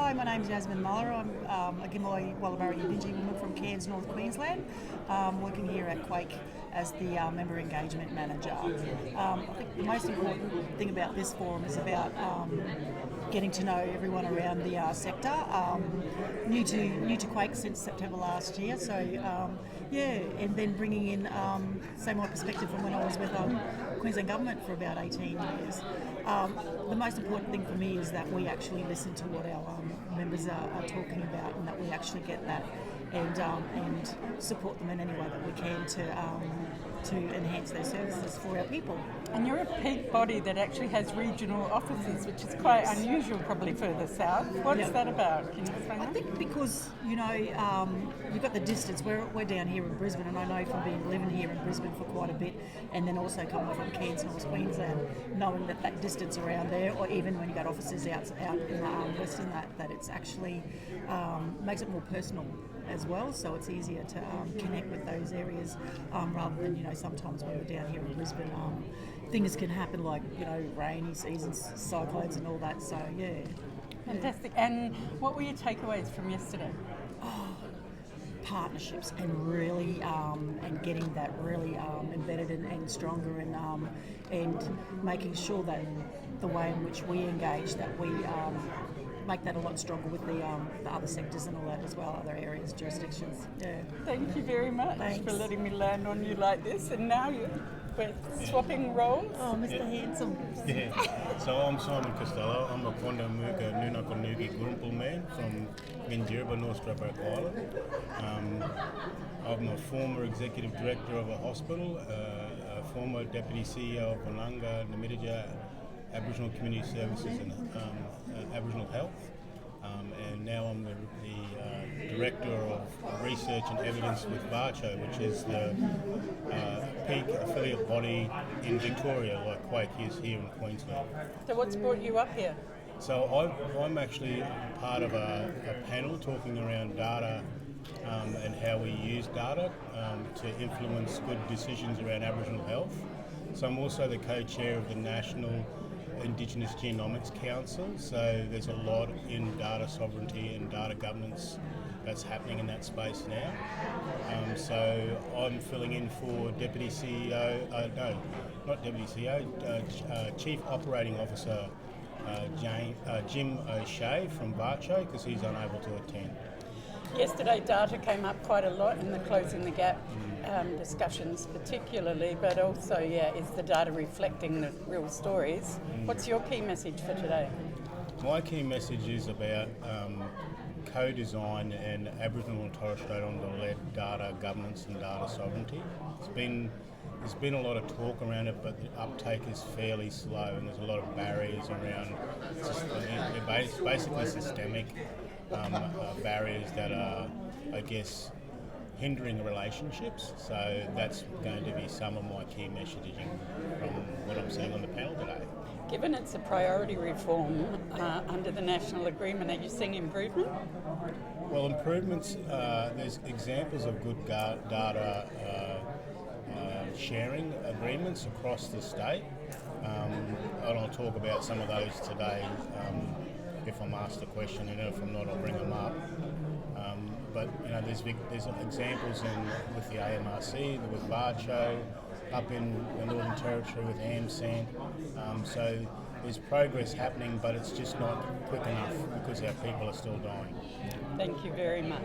Hi, my name's Yasmin Muller. I'm a Gimoi Wallabarri Yidinji woman from Cairns, North Queensland, working here at QAIHC as the Member Engagement Manager. I think the most important thing about this forum is about getting to know everyone around the sector. New to QAIHC since September last year, so and then bringing in my perspective from when I was with Queensland Government for about 18 years. The most important thing for me is that we actually listen to what our members are talking about, and that we actually get that and support them in any way that we can to enhance their services for our people. And you're a peak body that actually has regional offices, which is quite unusual probably further south. What's that about? Can you explain that? I think because, you've got the distance. We're down here in Brisbane, and I know from living here in Brisbane for quite a bit, and then also coming from Cairns, North Queensland, knowing that distance around there, or even when you got offices out in the western, that it's actually makes it more personal as well, so it's easier to connect with those areas rather than, sometimes when we're down here in Brisbane, things can happen like, rainy seasons, cyclones and all that, so yeah. Fantastic. And what were your takeaways from yesterday? Partnerships and really and getting that really embedded and stronger and making sure that the way in which we engage, that we make that a lot stronger with the other sectors and all that as well, other areas, jurisdictions. Yeah. Thank you very much Thanks. for letting me land on you like this. And now we're swapping roles. Oh, Mr. Handsome. Yeah. So I'm Simon Costello. I'm a Konda Muka Nunakonugi Gurumpul man from Minjirba, North Stradbroke Island. I'm a former executive director of a hospital, a former deputy CEO of Wananga, Namitija, Aboriginal Community Services and Aboriginal Health, and now I'm the Director of Research and Evidence with VACCHO, which is the peak affiliate body in Victoria, like QAIHC is here in Queensland. So what's brought you up here? So I'm actually part of a panel talking around data and how we use data to influence good decisions around Aboriginal health. So I'm also the co-chair of the National Indigenous Genomics Council, so there's a lot in data sovereignty and data governance that's happening in that space now. So I'm filling in for Deputy CEO, Chief Operating Officer Jim O'Shea from VACCHO, because he's unable to attend. Yesterday data came up quite a lot in the Closing the Gap discussions particularly, but also, is the data reflecting the real stories? What's your key message for today? My key message is about co-design and Aboriginal and Torres Strait Islander-led data governance and data sovereignty. There's been a lot of talk around it, but the uptake is fairly slow, and there's a lot of barriers around. They're basically systemic barriers that are, I guess, hindering relationships. So that's going to be some of my key messaging from what I'm seeing on the panel today. Given it's a priority reform under the national agreement, are you seeing improvement? Well, improvements, there's examples of good data sharing agreements across the state, and I'll talk about some of those today if I'm asked a question, and if I'm not, I'll bring them up. But there's examples with the AMRC, with VACCHO, up in the Northern Territory with AMSAN. So there's progress happening, but it's just not quick enough because our people are still dying. Thank you very much.